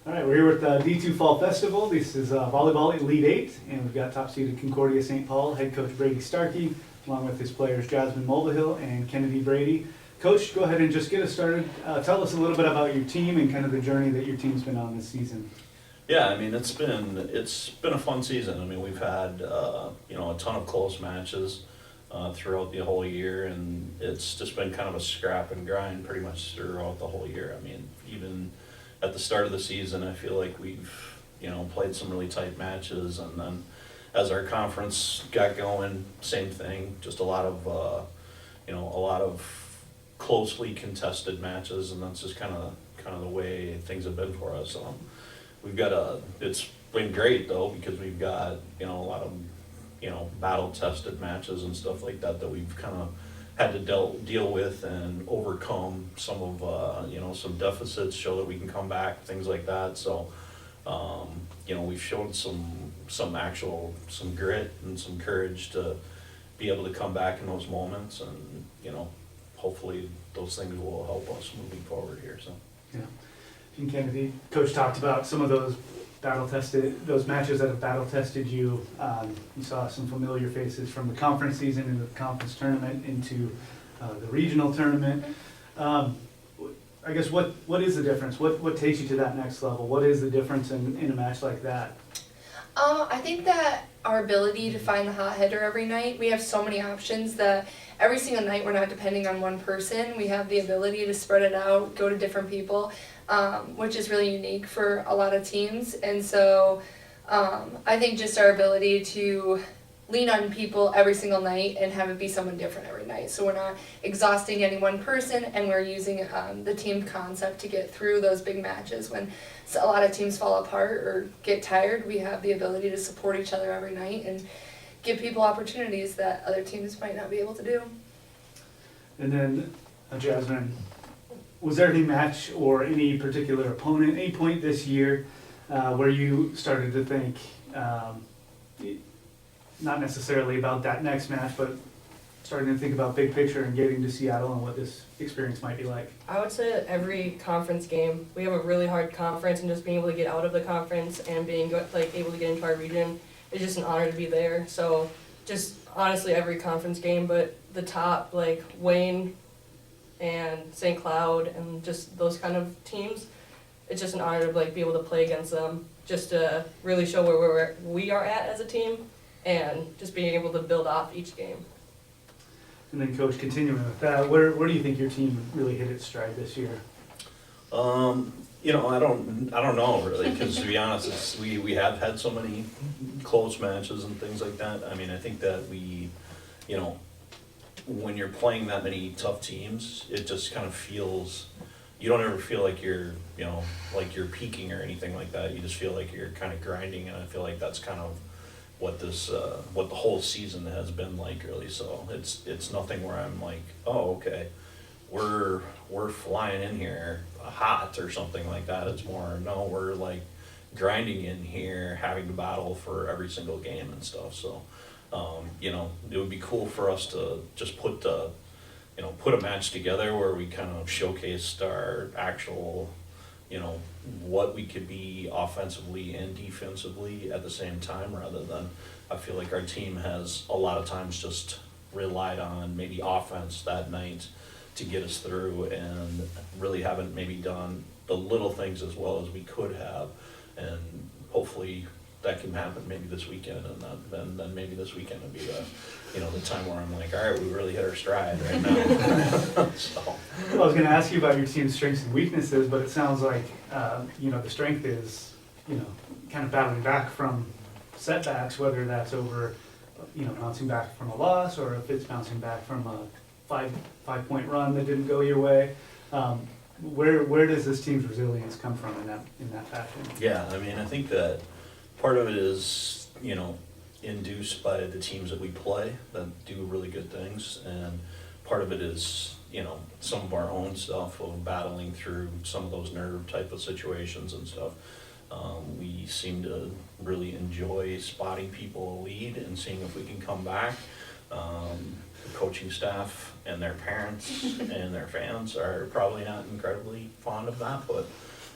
All right, we're here with D2 Fall Festival. This is Volleyball Elite 8, and we've got top-seeded Concordia St. Paul head coach Brady Starkey, along with his players Jasmine Mulvihill and Kennedy Brady. Coach, go ahead and just get us started. Tell us a little bit about your team and kind of the journey that your team's been on this season. Yeah, I mean it's been a fun season. I mean we've had a ton of close matches throughout the whole year, and it's just been kind of a scrap and grind pretty much throughout the whole year. I mean even at the start of the season, I feel like we've played some really tight matches, and then as our conference got going, same thing. Just a lot of closely contested matches, and that's just kind of the way things have been for us. It's been great though, because we've got a lot of battle tested matches and stuff like that we've kind of had to deal with and overcome some of some deficits, show that we can come back, things like that. So we've shown some grit and some courage to be able to come back in those moments, and hopefully those things will help us moving forward here. So yeah. And Kennedy, Coach talked about some of those matches that have battle tested you. You saw some familiar faces from the conference season into the conference tournament into the regional tournament. I guess what is the difference? What takes you to that next level? What is the difference in a match like that? I think that our ability to find the hot hitter every night, we have so many options that every single night we're not depending on one person. We have the ability to spread it out, go to different people, which is really unique for a lot of teams. And so I think just our ability to lean on people every single night and have it be someone different every night. So we're not exhausting any one person, and we're using the team concept to get through those big matches. When a lot of teams fall apart or get tired, we have the ability to support each other every night and give people opportunities that other teams might not be able to do. And then, Jasmine, was there any match or any particular opponent, any point this year where you started to think, not necessarily about that next match, but starting to think about big picture and getting to Seattle and what this experience might be like? I would say that every conference game, we have a really hard conference, and just being able to get out of the conference and being able to get into our region is just an honor to be there. So just honestly every conference game, but the top, like Wayne and St. Cloud and just those kind of teams, it's just an honor to be able to play against them, just to really show where we are at as a team, and just being able to build off each game. And then, Coach, continuing with that, where do you think your team really hit its stride this year? I don't know really, because to be honest, we have had so many close matches and things like that. I mean, I think that we, when you're playing that many tough teams, it just kind of feels, you don't ever feel like you're like you're peaking or anything like that. You just feel like you're kind of grinding, and I feel like that's kind of what the whole season has been like, really. So it's nothing where I'm like, oh, okay, we're flying in here hot or something like that. It's more, no, we're like grinding in here, having to battle for every single game and stuff. So it would be cool for us to just put a match together where we kind of showcased our actual what we could be offensively and defensively at the same time, rather than, I feel like our team has a lot of times just relied on maybe offense that night to get us through, and really haven't maybe done the little things as well as we could have. And hopefully that can happen maybe this weekend, and then maybe this weekend would be the time where I'm like, all right, we really hit our stride right now. So. Well, I was going to ask you about your team's strengths and weaknesses, but it sounds like the strength is kind of battling back from setbacks, whether that's over bouncing back from a loss, or if it's bouncing back from a five-point run that didn't go your way. Where does this team's resilience come from in that fashion? Yeah, I mean, I think that part of it is induced by the teams that we play that do really good things, and part of it is some of our own stuff of battling through some of those nerve type of situations and stuff. We seem to really enjoy spotting people lead and seeing if we can come back. The coaching staff and their parents and their fans are probably not incredibly fond of that, but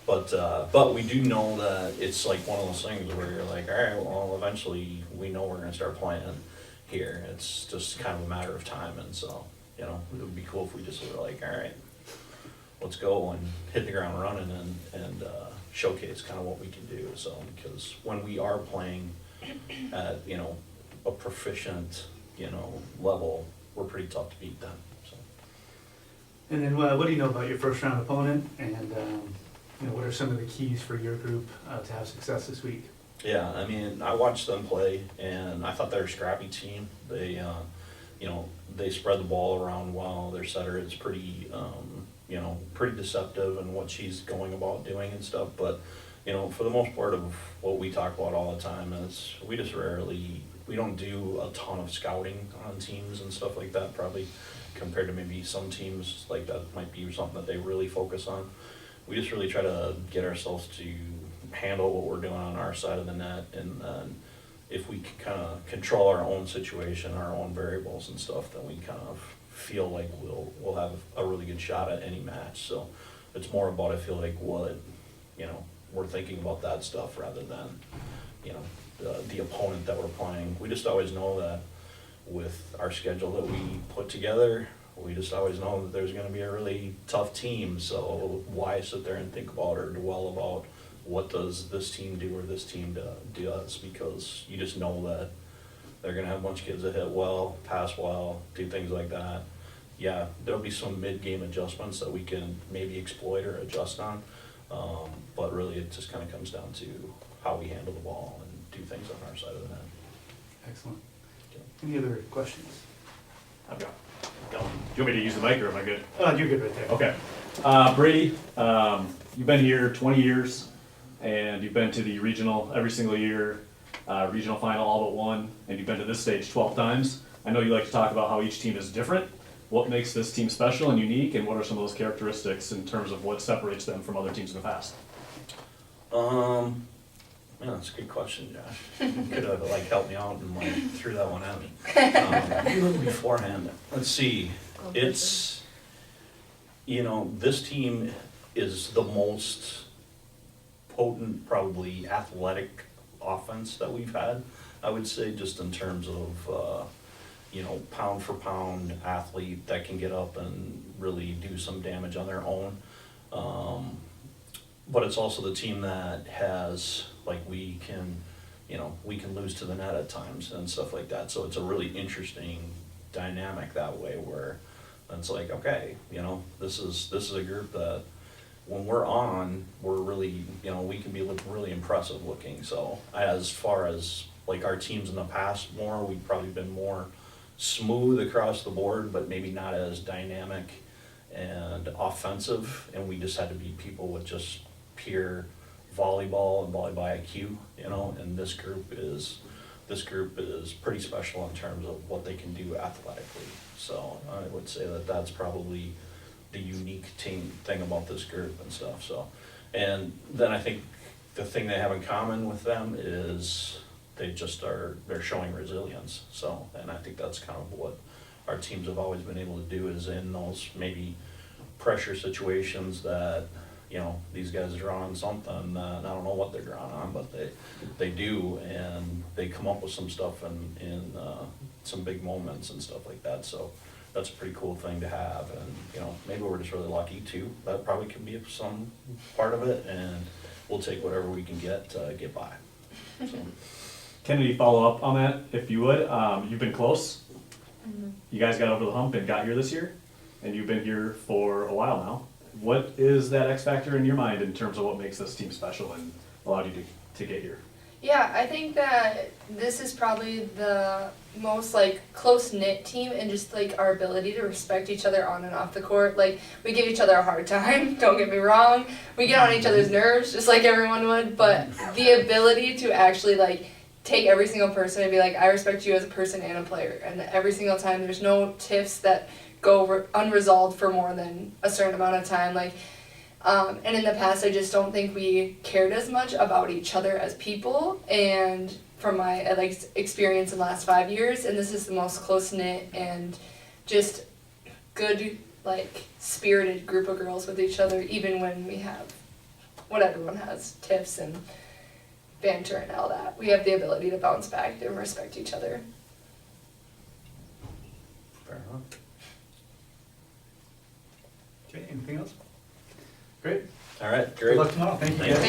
But we do know that it's like one of those things where you're like, all right, well, eventually we know we're gonna start playing here. It's just kind of a matter of time, and so, you know, it would be cool if we just were like, all right, let's go and hit the ground running and showcase kind of what we can do. So, because when we are playing at, you know, a proficient, you know, level, we're pretty tough to beat then, so. And then what do you know about your first round opponent, and you know, what are some of the keys for your group to have success this week? Yeah, I mean, I watched them play, and I thought they were a scrappy team. They, you know, they spread the ball around well. Their setter is pretty, you know, pretty deceptive in what she's going about doing and stuff. But, you know, for the most part of what we talk about all the time is we just rarely, we don't do a ton of scouting on teams and stuff like that, probably compared to maybe some teams like that might be something that they really focus on. We just really try to get ourselves to handle what we're doing on our side of the net, and then if we can kind of control our own situation, our own variables and stuff, then we kind of feel like we'll have a really good shot at any match. So it's more about, I feel like, what, you know, we're thinking about that stuff rather than, you know, the opponent that we're playing. We just always know that with our schedule that we put together, we just always know that there's gonna be a really tough team, so why sit there and think about or dwell about what does this team do or this team does, because you just know that they're gonna have a bunch of kids that hit well, pass well, do things like that. Yeah, there'll be some mid-game adjustments that we can maybe exploit or adjust on, but really it just kinda comes down to how we handle the ball and do things on our side of the net. Excellent. Any other questions? I've got. Do you want me to use the mic or am I good? You're good right there. Okay. Brady, you've been here 20 years and you've been to the regional every single year, regional final all but one, and you've been to this stage 12 times. I know you like to talk about how each team is different. What makes this team special and unique, and what are some of those characteristics in terms of what separates them from other teams in the past? Yeah, that's a good question, Josh. You could have like helped me out and like threw that one at me beforehand. Let's see. It's, you know, this team is the most potent, probably athletic offense that we've had. I would say, just in terms of, you know, pound for pound athlete that can get up and really do some damage on their own. But it's also the team that has, like, we can, you know, we can lose to the net at times and stuff like that. So it's a really interesting dynamic that way, where it's like, okay, you know, this is a group that when we're on, we're really, you know, we can be really impressive looking. So as far as like our teams in the past, we've probably been more smooth across the board, but maybe not as dynamic and offensive. And we just had to be people with just pure volleyball and volleyball IQ, you know, and this group is pretty special in terms of what they can do athletically. So I would say that that's probably the unique thing about this group and stuff. So, and then I think the thing they have in common with them is they're showing resilience. So, and I think that's kind of what our teams have always been able to do, is in those maybe pressure situations that, you know, these guys are drawing something, I don't know what they're drawing on, but they do, and they come up with some stuff in some big moments and stuff like that. So that's a pretty cool thing to have, and, you know, maybe we're just really lucky too. That probably could be some part of it, and we'll take whatever we can get to get by. So. Kennedy, follow up on that, if you would. You've been close. Mm-hmm. You guys got over the hump and got here this year, and you've been here for a while now. What is that X factor in your mind in terms of what makes this team special and allowed you to get here? Yeah, I think that this is probably the most like close-knit team, and just like our ability to respect each other on and off the court. Like, we give each other a hard time, don't get me wrong. We get on each other's nerves just like everyone would, but the ability to actually like take every single person and be like, I respect you as a person and a player, and every single time there's no tiffs that go unresolved for more than a certain amount of time. Like, and in the past, I just don't think we cared as much about each other as people. And from my experience in the last 5 years, and this is the most close knit and just good, like, spirited group of girls with each other, even when we have when everyone has tiffs and banter and all that. We have the ability to bounce back and respect each other. Fair enough. Okay, anything else? Great. All right, Good great. luck tomorrow. Thank you Thank guys.